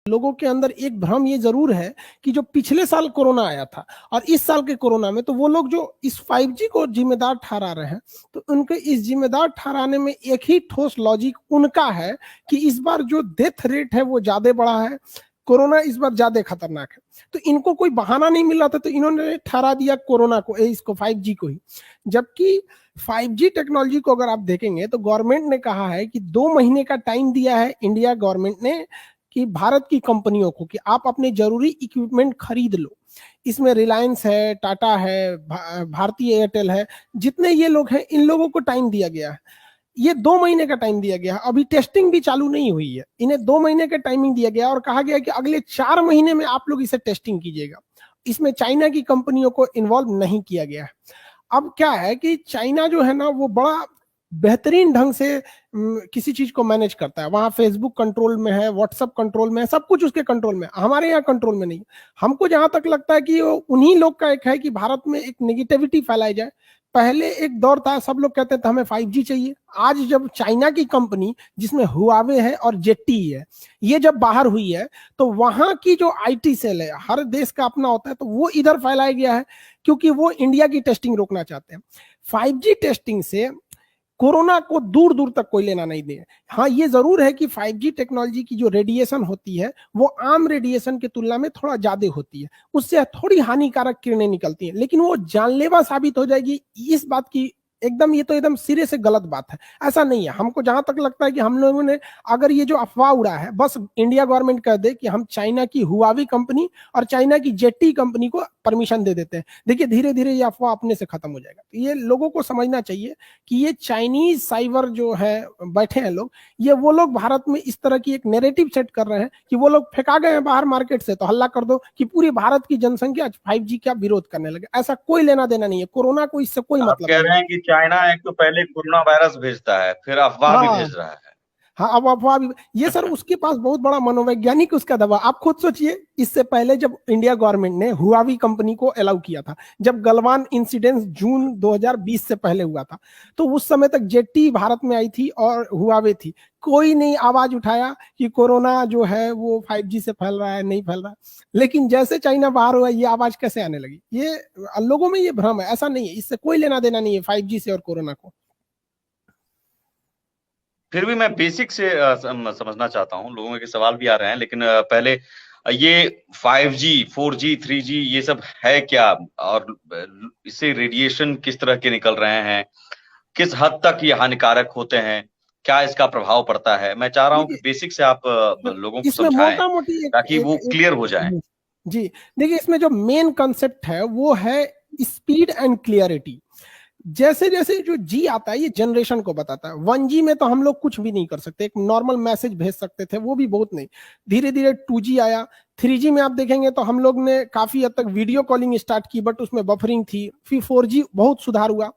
लोगों के अंदर एक भ्रम ये जरूर है कि जो पिछले साल कोरोना आया था और इस साल के कोरोना में, तो वो लोग जो इस 5G को जिम्मेदार ठहरा रहे हैं, तो उनके इस जिम्मेदार ठहराने में एक ही ठोस लॉजिक उनका है कि इस बार जो डेथ रेट है वो ज्यादा बढ़ा है, कोरोना इस बार ज्यादा खतरनाक है। तो इनको कोई बहाना नहीं मिल रहा था, तो इन्होंने ठहरा दिया कोरोना को, इसको 5G को ही। जबकि 5G टेक्नोलॉजी को अगर आप देखेंगे तो गवर्नमेंट ने कहा है कि 2 महीने का टाइम दिया है इंडिया गवर्नमेंट ने कि भारत की कंपनियों को कि आप अपने जरूरी इक्विपमेंट खरीद लो। इसमें रिलायंस है, टाटा है, भारतीय एयरटेल है, जितने ये लोग हैं इन लोगों को टाइम दिया गया है। ये 2 महीने का टाइम दिया गया है, अभी टेस्टिंग भी चालू नहीं हुई है, इन्हें 2 महीने का टाइमिंग दिया गया और कहा गया कि अगले 4 महीने में आप लोग इसे टेस्टिंग कीजिएगा। इसमें चाइना की कंपनियों को इन्वॉल्व नहीं किया गया है। अब क्या है कि चाइना जो है ना वो बड़ा बेहतरीन ढंग से किसी चीज को मैनेज करता है। वहां फेसबुक कंट्रोल में है, व्हाट्सएप कंट्रोल में है, सब कुछ उसके कंट्रोल में। हमारे यहाँ कंट्रोल में नहीं। हमको जहां तक लगता है कि उन्हीं लोग का एक है कि भारत में एक नेगेटिविटी फैलाई जाए। पहले एक दौर था, सब लोग कहते थे हमें 5G चाहिए। आज जब चाइना की कंपनी जिसमें हुआवे है और जेटी है, ये जब बाहर हुई है, तो वहां की जो आईटी सेल है, हर देश का अपना होता है, तो वो इधर फैलाया गया है क्योंकि वो इंडिया की टेस्टिंग रोकना चाहते हैं। 5G टेस्टिंग से कोरोना को दूर दूर तक कोई लेना नहीं दे। हाँ, ये जरूर है कि 5G टेक्नोलॉजी की जो रेडिएशन होती है वो आम रेडिएशन की तुलना में थोड़ा ज्यादा होती है, उससे थोड़ी हानिकारक किरणें निकलती हैं, लेकिन वो जानलेवा साबित हो जाएगी इस बात की एकदम, ये तो एकदम सिरे से गलत बात है। ऐसा नहीं है। हमको जहां तक लगता है कि हम लोगों ने अगर ये जो अफवाह उड़ा है, बस इंडिया गवर्नमेंट कह दे कि हम चाइना की हुआवी कंपनी और चाइना की जेटी कंपनी को परमिशन दे देते हैं, देखिए धीरे धीरे ये अफवाह अपने से खत्म हो जाएगा। तो ये लोगों को समझना चाहिए कि ये चाइनीज साइबर जो है बैठे हैं लोग, ये वो लोग भारत में इस तरह की एक नैरेटिव सेट कर रहे हैं कि वो लोग फेंका गए हैं बाहर मार्केट से, तो हल्ला कर दो कि पूरी भारत की जनसंख्या 5G का विरोध करने लगे। ऐसा कोई लेना देना नहीं है, कोरोना को इससे कोई आप मतलब कह नहीं रहे है। हैं कि चाइना एक तो पहले कोरोना वायरस भेजता है, फिर अफवाह भी हाँ भेज रहा है। हाँ, अब अफवाह भी ये सर, उसके पास बहुत बड़ा मनोवैज्ञानिक उसका दबाव। आप खुद सोचिए, इससे पहले जब इंडिया गवर्नमेंट ने हुआवी कंपनी को अलाउ किया था, जब गलवान इंसिडेंट जून 2020 से पहले हुआ था, तो उस समय तक जेटी भारत में आई थी और हुआवे थी। कोई नहीं आवाज उठाया कि कोरोना जो है वो 5G से फैल रहा है, नहीं फैल रहा है। लेकिन जैसे चाइना बाहर हुआ, ये आवाज कैसे आने लगी? ये लोगों में ये भ्रम है, ऐसा नहीं है, इससे कोई लेना देना नहीं है 5G से और कोरोना को। फिर भी मैं बेसिक से समझना चाहता हूँ, लोगों के सवाल भी आ रहे हैं, लेकिन पहले ये 5G 4G 3G ये सब है क्या, और इससे रेडिएशन किस तरह के निकल रहे हैं, किस हद तक ये हानिकारक होते हैं, क्या इसका प्रभाव पड़ता है? मैं चाह रहा हूँ कि देखिए, बेसिक से आप लोगों को इसमें समझाएं मोटा मोटी एक, ताकि एक, वो एक क्लियर हो जाए। जी, देखिए इसमें जो मेन कंसेप्ट है वो है स्पीड एंड क्लियरिटी। जैसे जैसे जो जी आता है ये जनरेशन को बताता है। 1G में तो हम लोग कुछ भी नहीं कर सकते, एक नॉर्मल मैसेज भेज सकते थे, वो भी बहुत नहीं। धीरे धीरे 2G आया, 3G में आप देखेंगे तो हम लोग ने काफी हद तक वीडियो कॉलिंग स्टार्ट की, बट उसमें बफरिंग थी। फिर 4G बहुत सुधार हुआ।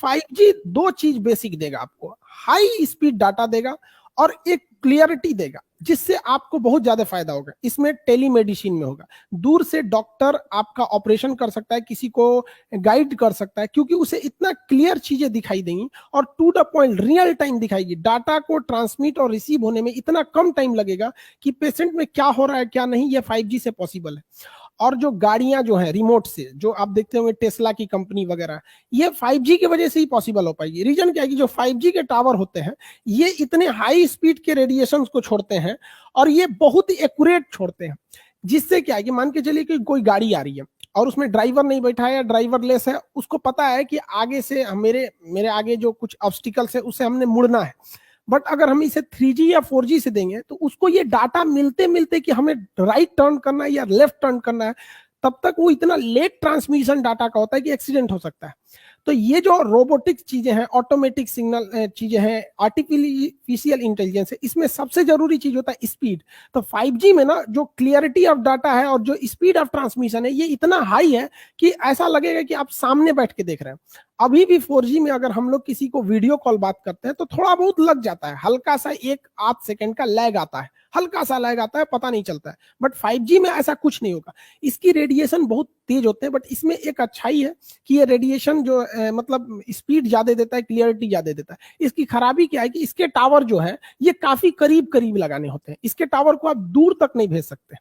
5G दो चीज बेसिक देगा आपको, हाई स्पीड डाटा देगा और एक क्लियरिटी देगा, जिससे आपको बहुत ज्यादा फायदा होगा। इसमें टेलीमेडिसिन में होगा, दूर से डॉक्टर आपका ऑपरेशन कर सकता है, किसी को गाइड कर सकता है, क्योंकि उसे इतना क्लियर चीजें दिखाई देंगी और to the point real time दिखाएगी। डाटा को ट्रांसमिट और रिसीव होने में इतना कम टाइम लगेगा कि पेशेंट में क्या हो रहा है क्या नहीं, ये 5G से पॉसिबल है। और जो गाड़ियां जो है रिमोट से, जो आप देखते होंगे टेस्ला की कंपनी वगैरह, ये 5G की वजह से ही पॉसिबल हो पाएगी। रीजन क्या है कि जो 5G के टावर होते हैं ये इतने हाई स्पीड के रेडिएशन को छोड़ते हैं और ये बहुत ही एक्यूरेट छोड़ते हैं। जिससे क्या है कि मान के चलिए कि कोई गाड़ी आ रही है और उसमें ड्राइवर नहीं बैठा है या ड्राइवरलेस है, उसको पता है कि आगे से मेरे मेरे आगे जो कुछ ऑब्स्टिकल्स है उसे हमने मुड़ना है। बट अगर हम इसे 3G या 4G से देंगे तो उसको ये डाटा मिलते मिलते कि हमें राइट टर्न करना है या लेफ्ट टर्न करना है, तब तक वो इतना लेट ट्रांसमिशन डाटा का होता है कि एक्सीडेंट हो सकता है। तो ये जो रोबोटिक्स चीजें हैं, ऑटोमेटिक सिग्नल चीजें हैं, आर्टिफिशियल इंटेलिजेंस है, इसमें सबसे जरूरी चीज होता है स्पीड। तो 5G में ना जो क्लियरिटी ऑफ डाटा है और जो स्पीड ऑफ ट्रांसमिशन है, ये इतना हाई है कि ऐसा लगेगा कि आप सामने बैठ के देख रहे हैं। अभी भी 4G में अगर हम लोग किसी को वीडियो कॉल बात करते हैं तो थोड़ा बहुत लग जाता है, हल्का सा 1 आध सेकंड का लैग आता है, हल्का सा लैग आता है, पता नहीं चलता है। बट 5G में ऐसा कुछ नहीं होगा। इसकी रेडिएशन बहुत तेज होते हैं, बट इसमें एक अच्छाई है कि ये रेडिएशन जो मतलब स्पीड ज्यादा देता है, क्लियरिटी ज्यादा देता है। इसकी खराबी क्या है कि इसके टावर जो है ये काफी करीब करीब लगाने होते हैं, इसके टावर को आप दूर तक नहीं भेज सकते।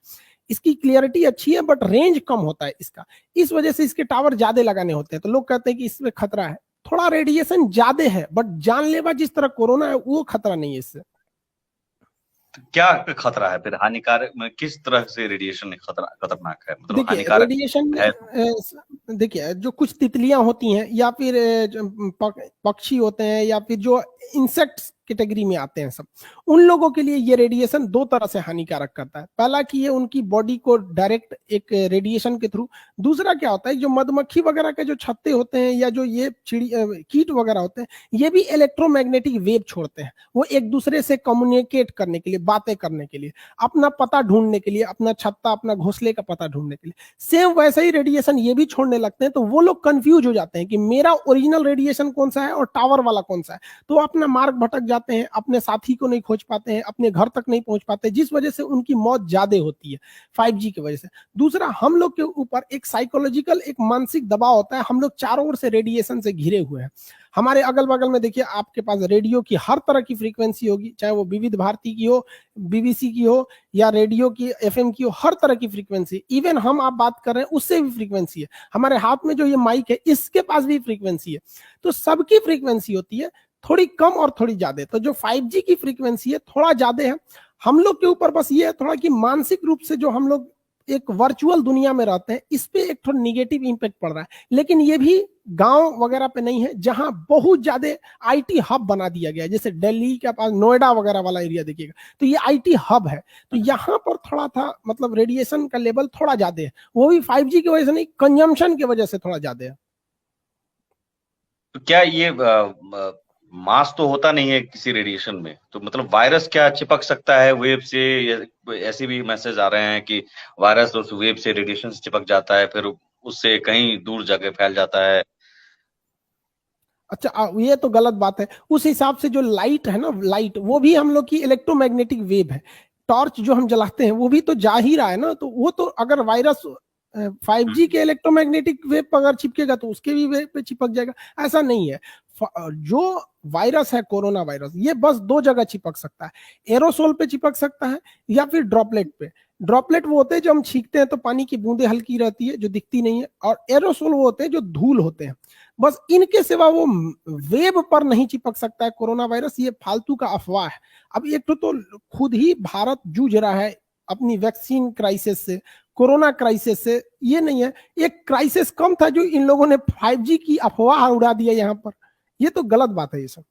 इसकी क्लियरिटी अच्छी है बट रेंज कम होता है इसका, इस वजह से इसके टावर ज्यादा लगाने होते हैं। तो लोग कहते हैं कि इसमें खतरा है, थोड़ा रेडिएशन ज्यादा है, बट जानलेवा जिस तरह कोरोना है वो खतरा नहीं है इससे। क्या खतरा है फिर? हानिकारक किस तरह से रेडिएशन खतरनाक है, मतलब देखिए हानिकारक रेडिएशन है? देखिए जो कुछ तितलियां होती हैं या फिर पक्षी होते हैं या फिर जो इंसेक्ट्स कैटेगरी में आते हैं सब, उन लोगों के लिए ये रेडिएशन दो तरह से हानिकारक करता है। पहला कि ये उनकी बॉडी को डायरेक्ट एक रेडिएशन के थ्रू, दूसरा क्या होता है जो मधुमक्खी वगैरह के जो छत्ते होते हैं या जो ये चिड़ी कीट वगैरह होते हैं, ये भी इलेक्ट्रोमैग्नेटिक वेव छोड़ते हैं। वो एक दूसरे से कम्युनिकेट करने के लिए, बातें करने के लिए, अपना पता ढूंढने के लिए, अपना छत्ता अपना घोंसले का पता ढूंढने के लिए सेम वैसा ही रेडिएशन ये भी छोड़ने लगते हैं। तो वो लोग कंफ्यूज हो जाते हैं कि मेरा ओरिजिनल रेडिएशन कौन सा है और टावर वाला कौन सा है। तो अपना मार्ग भटक जाते हैं, अपने साथी को नहीं खोज पाते हैं, अपने घर तक नहीं पहुंच पाते, जिस वजह से उनकी मौत ज्यादा होती है 5G की वजह से। दूसरा, हम लोग के ऊपर एक साइकोलॉजिकल एक मानसिक दबाव होता है, हम लोग चारों ओर से रेडिएशन से घिरे हुए हैं। हमारे अगल बगल में देखिए आपके पास रेडियो की हर तरह की फ्रीक्वेंसी होगी, चाहे वो विविध भारती की हो, BBC की हो या रेडियो की FM की हो, हर तरह की फ्रीक्वेंसी। इवन हम आप बात कर रहे हैं उससे भी फ्रीक्वेंसी है, हमारे हाथ में जो ये माइक है इसके पास भी फ्रीक्वेंसी है। तो सबकी फ्रीक्वेंसी होती है, थोड़ी कम और थोड़ी ज्यादा। तो जो 5G की फ्रीक्वेंसी है थोड़ा ज्यादा है, हम लोग के ऊपर बस ये है थोड़ा कि मानसिक रूप से जो हम लोग एक वर्चुअल दुनिया में रहते हैं इस पे एक थोड़ा निगेटिव इंपैक्ट पड़ रहा है। लेकिन ये भी गांव वगैरह पे नहीं है जहां बहुत ज्यादा IT हब बना दिया गया है, जैसे दिल्ली के पास नोएडा वगैरह वाला एरिया देखिएगा तो ये IT हब है। तो यहाँ पर थोड़ा था मतलब रेडिएशन का लेवल थोड़ा ज्यादा है, वो भी 5G की वजह से नहीं, कंजम्पशन की वजह से थोड़ा ज्यादा है। तो क्या ये मास तो होता नहीं है किसी रेडिएशन में, तो मतलब वायरस क्या चिपक सकता है वेब से? ऐसे भी मैसेज आ रहे हैं कि वायरस उस वेब से, रेडिएशन से चिपक जाता है, फिर उससे कहीं दूर जगह फैल जाता है। अच्छा ये तो गलत बात है। उस हिसाब से जो लाइट है ना, लाइट वो भी हम लोग की इलेक्ट्रोमैग्नेटिक वेव है। टॉर्च जो हम जलाते हैं वो भी तो जा ही रहा है ना, तो वो तो अगर वायरस 5G के इलेक्ट्रोमैग्नेटिक वेव पर अगर चिपकेगा तो उसके भी वेव पे चिपक जाएगा, ऐसा नहीं है। जो वायरस है कोरोना वायरस, ये बस दो जगह चिपक सकता है, एरोसोल पे चिपक सकता है या फिर ड्रॉपलेट पे। ड्रॉपलेट वो होते हैं जो हम छींकते हैं तो पानी की बूंदे हल्की रहती है जो दिखती नहीं है, और एरोसोल वो होते हैं जो धूल होते हैं। बस इनके सिवा वो वेब पर नहीं चिपक सकता है कोरोना वायरस, ये फालतू का अफवाह है। अब एक तो खुद ही भारत जूझ रहा है अपनी वैक्सीन क्राइसिस से, कोरोना क्राइसिस से। ये नहीं है, एक क्राइसिस कम था जो इन लोगों ने 5G की अफवाह उड़ा दिया यहाँ पर, ये तो गलत बात है ये सब।